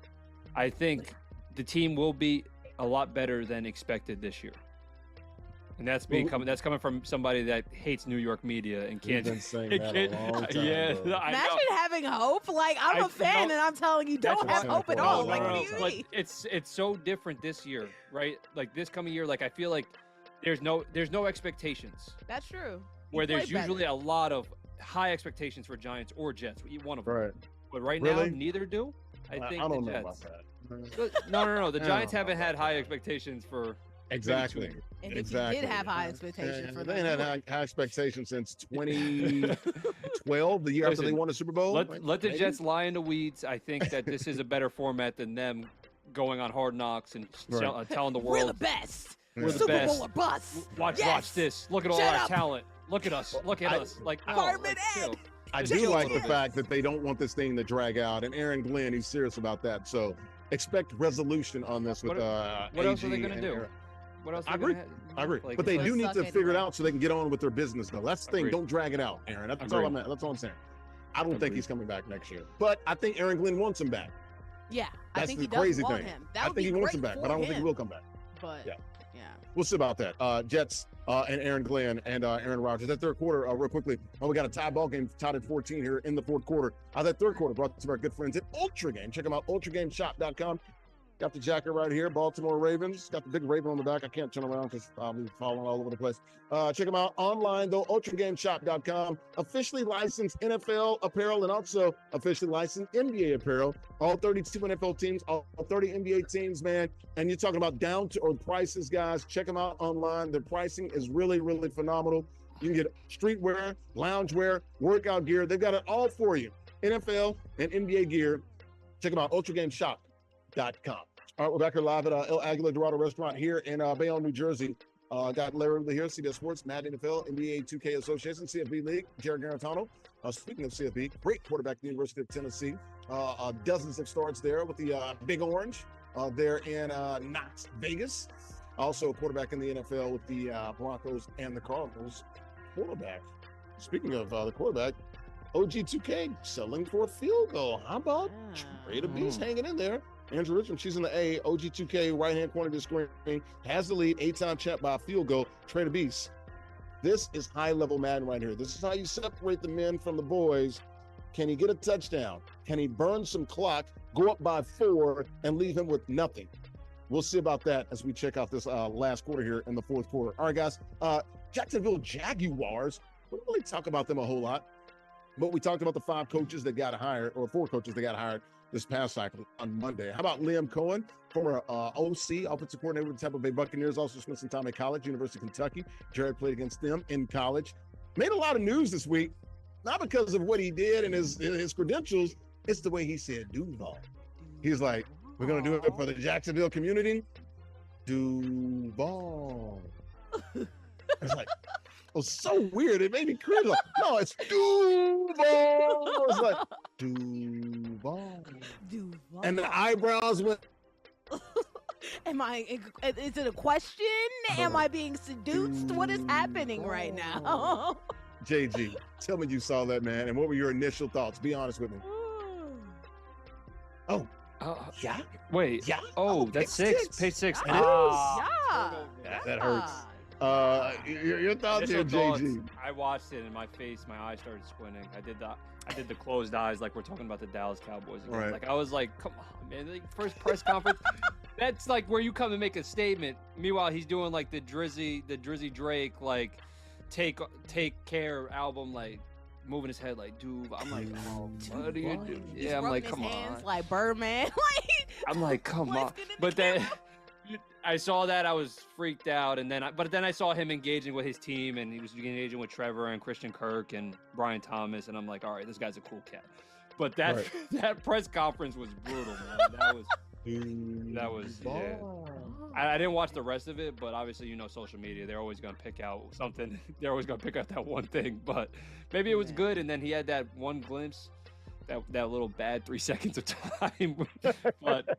I think the team will be a lot better than expected this year. And that's coming from somebody that hates New York media and can't. Been saying that a long time, Imagine having hope. Like, I'm a fan, and I'm telling you, don't have hope at all. Like, what do you mean? It's so different this year, right? Like this coming year, like I feel like there's no expectations. That's true. Where there's usually a lot of high expectations for Giants or Jets. One of them. Right. But right now, neither do. I think I don't the know Jets. about that. No. The Giants haven't had high expectations for. Exactly. And if you did have high expectations for them. They ain't had high expectations since 2012, the year after they won the Super Bowl. Let the Jets lie in the weeds. I think that this is a better format than them going on Hard Knocks and telling the world. We're the best. We're the Super best. Bowl or bust. Watch this. Look at all our talent. Look at us. Look at us. Like, chill. I do like the fact that they don't want this thing to drag out. And Aaron Glenn, he's serious about that. So expect resolution on this with what else are they going to do? What else? I agree. Like, but they do need to figure it out so they can get on with their business, though. That's the thing. Don't drag it out, Aaron. That's all I'm saying. I don't think he's coming back next year. But I think Aaron Glenn wants him back. Yeah, that's I think the he does crazy want thing. him. I think he wants him back, but I don't think he will come back. But yeah. We'll see about that. Jets and Aaron Glenn and Aaron Rodgers. That third quarter, real quickly. We got a tie ball game tied at 14 here in the fourth quarter. That third quarter brought to our good friends at Ultra Game. Check them out, ultragameshop.com. Got the jacket right here, Baltimore Ravens. Got the big Raven on the back. I can't turn around because I'll be falling all over the place. Check them out online, though, ultragameshop.com. Officially licensed NFL apparel and also officially licensed NBA apparel. All 32 NFL teams, all 30 NBA teams, man. And you're talking about down-to-earth prices, guys. Check them out online. Their pricing is really, really phenomenal. You can get streetwear, loungewear, workout gear. They've got it all for you. NFL and NBA gear. Check them out, ultragameshop.com. All right, we're back here live at El Aguila Dorado Restaurant here in Bayonne, New Jersey. Got Larry Ridley here, CBS Sports, Madden NFL, NBA 2K Association, CFB League, Jarrett Guarantano. Speaking of CFB, great quarterback at the University of Tennessee. Dozens of starts there with the Big Orange there in Knox, Vegas. Also a quarterback in the NFL with the Broncos and the Cardinals. Quarterback. Speaking of the quarterback, OG2K selling for a field goal. How about Trey the Beast hanging in there? Andrea, Richmond, she's in the A. OG2K, right-hand corner of the screen, has the lead, 8-time champ by a field goal. Trey the Beast. This is high-level Madden right here. This is how you separate the men from the boys. Can he get a touchdown? Can he burn some clock, go up by 4, and leave him with nothing? We'll see about that as we check out this last quarter here in the fourth quarter. All right, guys. Jacksonville Jaguars. We don't really talk about them a whole lot, but we talked about the 4 coaches that got hired this past cycle on Monday. How about Liam Coen, former OC, offensive coordinator with the Tampa Bay Buccaneers, also spent some time at college, University of Kentucky. Jarrett played against them in college. Made a lot of news this week, not because of what he did and his credentials, it's the way he said Duval. He's like, we're going to do it for the Jacksonville community. Duval. It's like, it was so weird. It made me cringe. Like, no, it's Duval. It's like, Duval. And the eyebrows went. Is it a question? Am I being seduced? What is happening right now? JG, tell me you saw that, man. And what were your initial thoughts? Be honest with me. Oh. Yeah? Wait. Yeah? Oh, that's 6. Page 6. Yeah. That hurts. Your thoughts here, JG. I watched it and my eyes started squinting. I did the closed eyes like we're talking about the Dallas Cowboys again. Right. Like I was like, come on, man. Like, first press conference. That's like where you come and make a statement. Meanwhile, he's doing like the Drizzy Drake, like take care album, like moving his head like, dude. I'm like, oh, what do you do? Yeah, I'm like, come on. Like Birdman. I'm like, come on. But then I saw that, I was freaked out, and then I saw him engaging with his team, and he was engaging with Trevor and Christian Kirk and Brian Thomas, and I'm like, all right, this guy's a cool cat. But that press conference was brutal, man. That was yeah. I didn't watch the rest of it, but obviously, social media, they're always going to pick out something. They're always going to pick out that one thing, but maybe it was good. And then he had that one glimpse, that little bad 3 seconds of time. But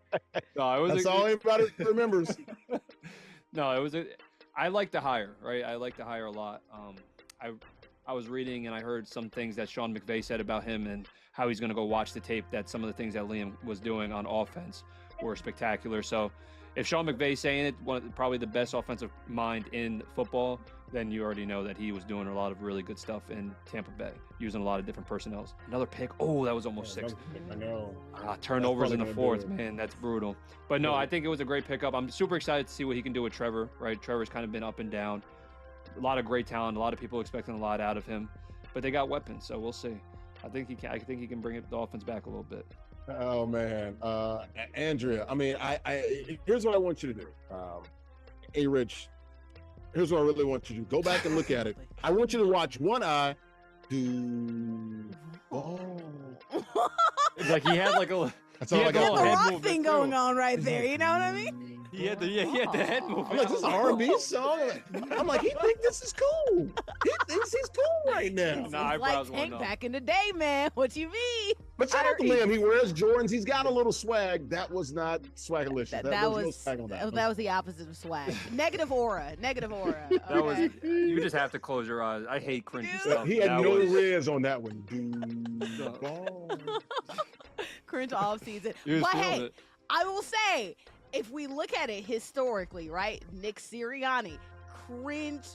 no, it was that's all anybody remembers. No, I like the hire, right? I like the hire a lot. I was reading and I heard some things that Sean McVay said about him and how he's going to go watch the tape, that some of the things that Liam was doing on offense were spectacular. So if Sean McVay's saying it, probably the best offensive mind in football, then you already know that he was doing a lot of really good stuff in Tampa Bay, using a lot of different personnel. Another pick. Oh, that was almost 6. I know. Turnovers in the 4th, man. That's brutal. But no, I think it was a great pickup. I'm super excited to see what he can do with Trevor, right? Trevor's kind of been up and down. A lot of great talent. A lot of people expecting a lot out of him. But they got weapons, so we'll see. I think he can bring the offense back a little bit. Oh man, Andrea. I mean, I here's what I want you to do. Hey, Rich. Here's what I really want you to do. Go back and look at it. I want you to watch one eye. It's like he had like a. That's all I got. The rock thing going on right there. You know what I mean? He had the head movement. I'm like, this is an R&B song. I'm like, he thinks this is cool. He thinks he's cool right now. Nah, like Tank back in the day, man. What you mean? But shout out to Liam. He wears Jordans. He's got a little swag. That was not swagalicious. That was no swag on that. That was the opposite of swag. Negative aura. Negative aura. That was. You just have to close your eyes. I hate cringy stuff. He had no riz on that one. Cringe off season. But hey, I will say, if we look at it historically, right? Nick Sirianni, cringe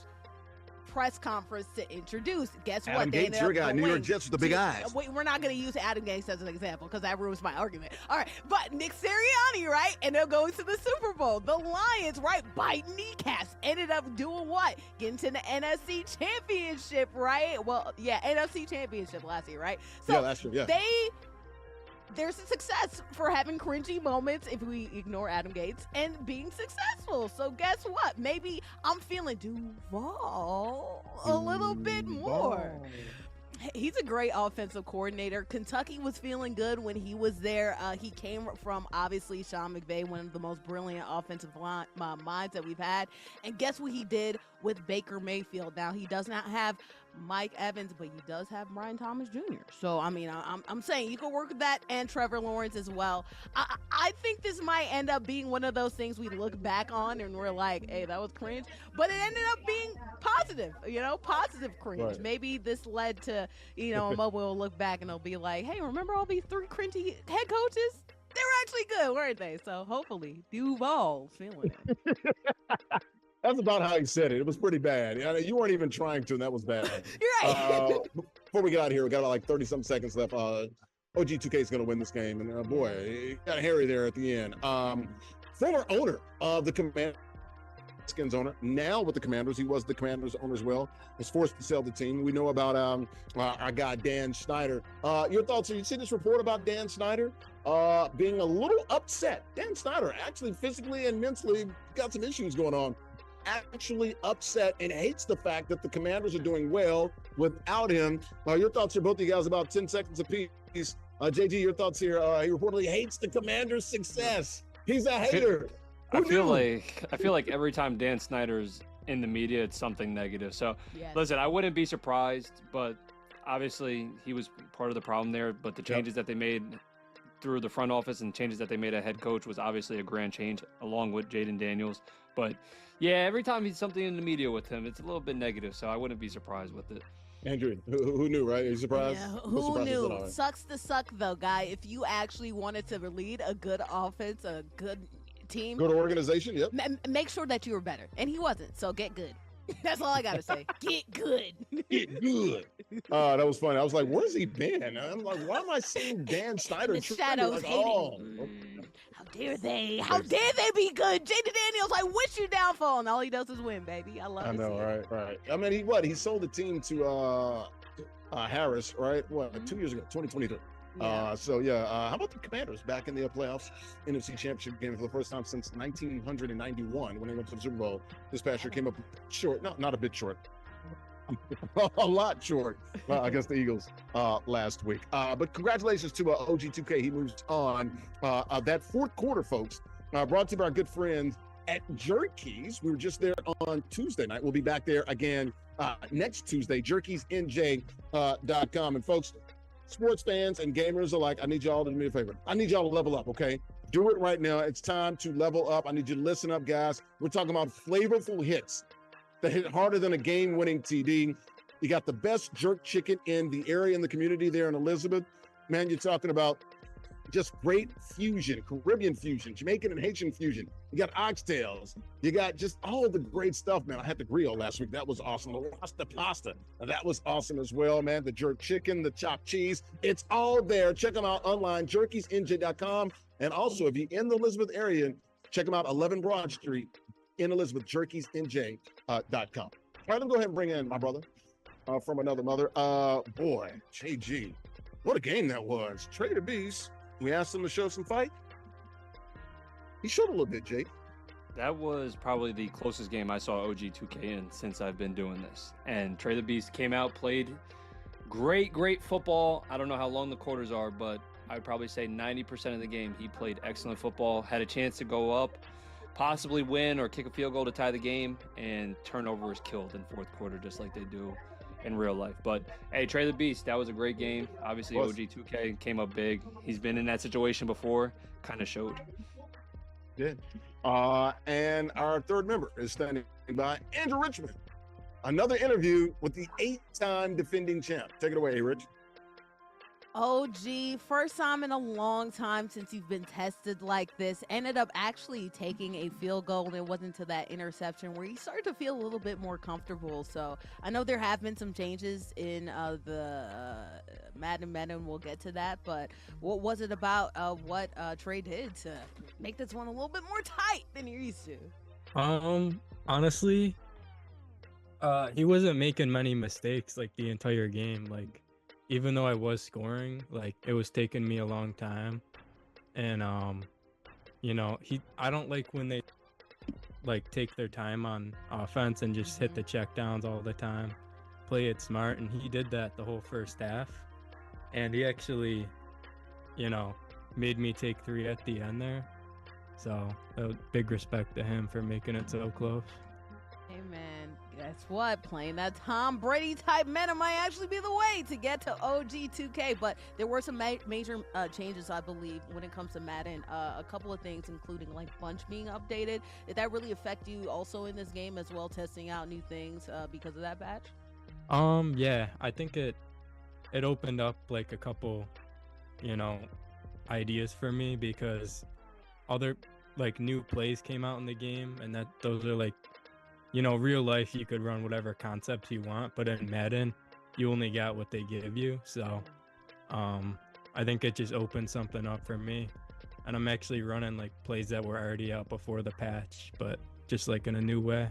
press conference to introduce. Guess what? Adam Gates, your guy, New York Jets with the big eyes. We're not going to use Adam Gates as an example because that ruins my argument. All right, but Nick Sirianni, right? And they'll go to the Super Bowl. The Lions, right? Biting kneecaps. Ended up doing what? Getting to the NFC Championship, right? Well, yeah, NFC Championship last year, right? So yeah, that's true. Yeah. There's a success for having cringy moments if we ignore Adam Gates and being successful. So guess what? Maybe I'm feeling Duval a little bit more. He's a great offensive coordinator. Kentucky was feeling good when he was there. He came from, obviously, Sean McVay, one of the most brilliant offensive minds that we've had. And guess what he did with Baker Mayfield? Now, he does not have Mike Evans, but he does have Brian Thomas Jr. So, I mean, I'm saying you can work with that and Trevor Lawrence as well. I think this might end up being one of those things we look back on and we're like, hey, that was cringe. But it ended up being positive, positive cringe. Right. Maybe this led to, Mobile will look back and they'll be like, hey, remember all these 3 cringy head coaches? They were actually good, weren't they? So hopefully Duval's feeling it. That's about how he said it. It was pretty bad. You weren't even trying to, and that was bad. You're right. Before we get out of here, we got like 30-something seconds left. OG2K is going to win this game, and boy, he got Harry there at the end. Former owner of the Commanders, owner, now with the Commanders. He was the Commanders owner as well. Was forced to sell the team. We know about our guy Dan Snyder. Your thoughts? You see this report about Dan Snyder being a little upset? Dan Snyder actually physically and mentally got some issues going on. Actually upset and hates the fact that the Commanders are doing well without him. Your thoughts here, both of you guys, about 10 seconds apiece. JG, your thoughts here. He reportedly hates the Commanders' success. He's a hater. I feel like every time Dan Snyder's in the media, it's something negative. So listen, I wouldn't be surprised, but obviously he was part of the problem there. But the changes that they made through the front office and changes that they made at head coach was obviously a grand change, along with Jaden Daniels. But yeah, every time he's something in the media with him, it's a little bit negative. So I wouldn't be surprised with it. Andrew, who knew, right? Are you surprised? Yeah, who knew? Sucks to suck, though, guy. If you actually wanted to lead a good offense, a good team, good organization, yep. Make sure that you were better. And he wasn't, so get good. That's all I got to say. Get good. Get good. That was funny. I was like, where's he been? I'm like, why am I seeing Dan Snyder? In the shadows, like, hating. oh. How dare they? How dare they be good? Jaden Daniels, I wish you downfall. And all he does is win, baby. I love it. I know, right. I mean, he sold the team to Harris, right? 2 years ago, 2023. Yeah. How about the Commanders back in the playoffs, NFC Championship game for the first time since 1991 when they went to the Super Bowl. This past year came up short, not a bit short, a lot short against the Eagles last week. But congratulations to OG2K. He moves on. That fourth quarter, folks, brought to you by our good friends at Jerky's. We were just there on Tuesday night. We'll be back there again next Tuesday, jerkysnj.com. And folks, sports fans and gamers alike, I need y'all to do me a favor. I need y'all to level up, okay? Do it right now. It's time to level up. I need you to listen up, guys. We're talking about flavorful hits that hit harder than a game-winning TD. You got the best jerk chicken in the area, in the community there in Elizabeth. Man, you're talking about just great fusion, Caribbean fusion, Jamaican and Haitian fusion. You got oxtails. You got just all the great stuff, man. I had the grill last week. That was awesome. The Rasta pasta. That was awesome as well, man. The jerk chicken, the chopped cheese. It's all there. Check them out online, jerkysnj.com. And also, if you're in the Elizabeth area, check them out, 11 Broad Street in Elizabeth, jerkysnj.com. All right, let me go ahead and bring in my brother from another mother. Boy, JG, what a game that was. Trey the Beast. We asked him to show some fight. He showed a little bit, Jake. That was probably the closest game I saw OG2K in since I've been doing this. And Trey the Beast came out, played great football. I don't know how long the quarters are, but I'd probably say 90% of the game he played excellent football, had a chance to go up, possibly win or kick a field goal to tie the game, and turnovers killed in fourth quarter just like they do in real life. But hey, Trey the Beast, that was a great game. Obviously OG2K came up big. He's been in that situation before, kind of showed. Yeah. And our third member is standing by, Andrew Richmond. Another interview with the 8-time defending champ. Take it away, Rich. OG, first time in a long time since you've been tested like this. Ended up actually taking a field goal, and it wasn't to that interception where you started to feel a little bit more comfortable. So I know there have been some changes in the Madden. We'll get to that, but what was it about what Trey did to make this one a little bit more tight than you're used to? Honestly, he wasn't making many mistakes like the entire game. Like, even though I was scoring, like, it was taking me a long time. And, I don't like when they, like, take their time on offense and just hit the checkdowns all the time. Play it smart, and he did that the whole first half. And he actually, made me take 3 at the end there. So, big respect to him for making it so close. Hey, man, guess what? Playing that Tom Brady type meta might actually be the way to get to OG2K, but there were some major changes, I believe, when it comes to Madden. A couple of things, including like bunch being updated. Did that really affect you also in this game as well, testing out new things because of that patch? Yeah, I think it opened up like a couple, ideas for me, because other like new plays came out in the game, and those are like, real life, you could run whatever concept you want, but in Madden, you only got what they give you. So I think it just opened something up for me. And I'm actually running like plays that were already out before the patch, but just like in a new way.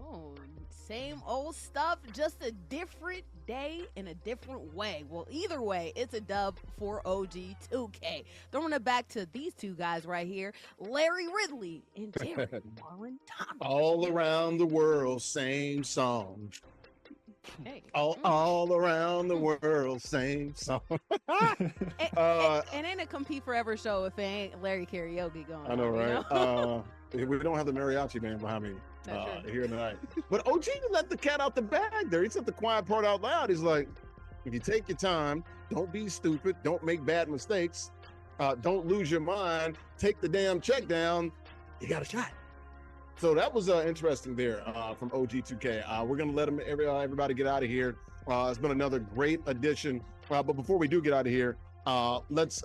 Oh, same old stuff, just a different day in a different way. Well, either way, it's a dub for OG2K. Throwing it back to these two guys right here, Larry Ridley and Jarrett. All around the world, same song. Hey. All around the world, same song. And ain't a Compete Forever show if it ain't Larry karaoke going on. I know, right? We don't have the mariachi band behind me here tonight. But OG let the cat out the bag there. He said the quiet part out loud. He's like, if you take your time, don't be stupid, don't make bad mistakes, don't lose your mind, take the damn check down, you got a shot. So that was interesting there from OG2K. We're going to let everybody get out of here. It's been another great edition. But before we do get out of here, let's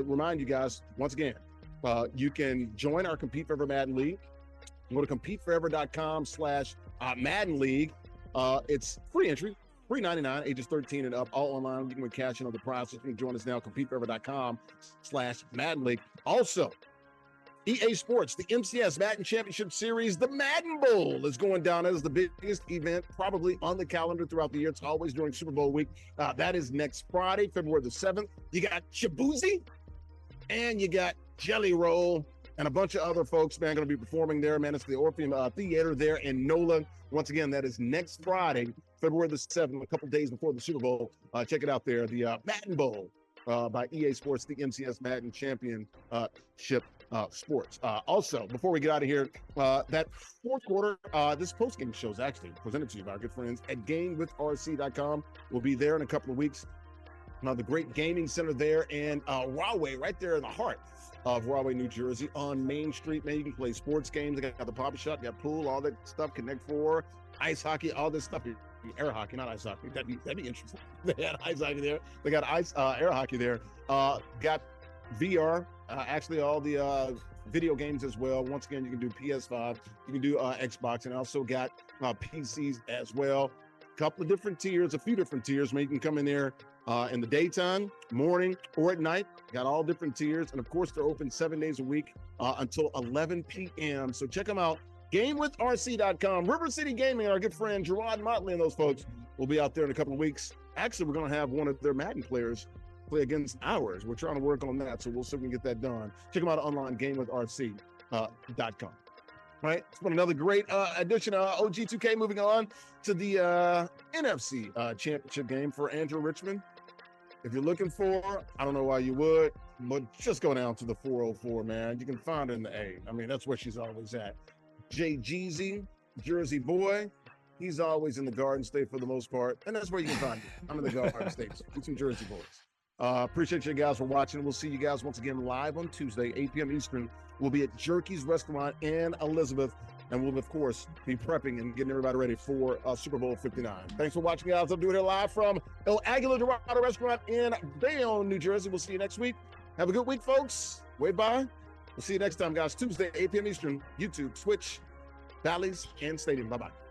remind you guys, once again, you can join our Compete Forever Madden League. Go to CompeteForever.com/Madden League. It's free entry, $3.99, ages 13 and up, all online. You can cash in on the process. You can join us now, CompeteForever.com/Madden League. Also, EA Sports, the MCS Madden Championship Series, the Madden Bowl is going down as the biggest event probably on the calendar throughout the year. It's always during Super Bowl week. That is next Friday, February the 7th. You got Shabuzi and you got Jelly Roll and a bunch of other folks, man, going to be performing there, man. It's the Orpheum Theater there in NOLA. Once again, that is next Friday, February the 7th, a couple days before the Super Bowl. Check it out there, the Madden Bowl by EA Sports, the MCS Madden Championship Sports. Also, before we get out of here, that fourth quarter, this post-game show is actually presented to you by our good friends at GameWithRC.com. We'll be there in a couple of weeks. The great gaming center there in Rahway, right there in the heart of Rahway, New Jersey, on Main Street. Man, you can play sports games. They got the pop shop, got pool, all that stuff, Connect Four, ice hockey, all this stuff. Air hockey, not ice hockey. That'd be interesting. They had ice hockey there. They got air hockey there. Got VR. Actually, all the video games as well. Once again, you can do PS5, you can do Xbox, and also got PCs as well. A couple of different tiers, a few different tiers. Man, you can come in there in the daytime, morning, or at night. Got all different tiers, and of course, they're open 7 days a week until 11 p.m. So check them out. GameWithRC.com. River City Gaming, our good friend Gerard Motley and those folks will be out there in a couple of weeks. Actually, we're going to have one of their Madden players play against ours. We're trying to work on that, so we'll see if we can get that done. Check them out online, GameWithRC.com. All right, it's been another great edition of OG2K. Moving on to the NFC Championship game for Andrea Richmond. If you're looking for, I don't know why you would, but just go down to the 404, man. You can find her in the A. I mean, that's where she's always at. Jay Jeezy, Jersey boy, he's always in the Garden State for the most part, and that's where you can find him. I'm in the Garden State. Some Jersey boys. Appreciate you guys for watching. We'll see you guys once again live on Tuesday, 8 p.m. Eastern. We'll be at Jerky's Restaurant in Elizabeth, and we'll, of course, be prepping and getting everybody ready for Super Bowl 59. Thanks for watching, guys. I'm doing it live from El Aguila Dorado Restaurant in Bayonne, New Jersey. We'll see you next week. Have a good week, folks. Wave bye. We'll see you next time, guys. Tuesday, 8 p.m. Eastern, YouTube, Twitch, Bally's, and Stadium. Bye-bye.